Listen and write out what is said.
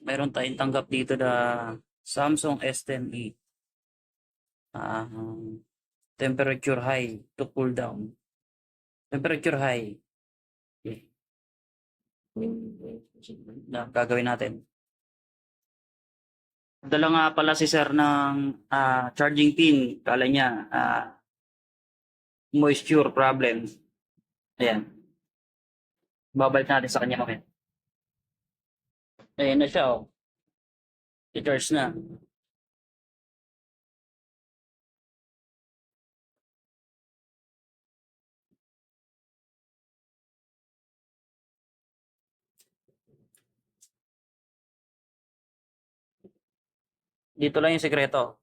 Meron tayong tanggap dito na Samsung S10e. Ah, temperature high to cool down. Temperature high. Okay. Na gagawin natin. Dala nga pala si sir ng charging pin. Kala niya moisture problem. Ayan. Babalik natin sa kanya mamaya. Ayan na siya, oh. I-charge na. Dito lang yung sekreto.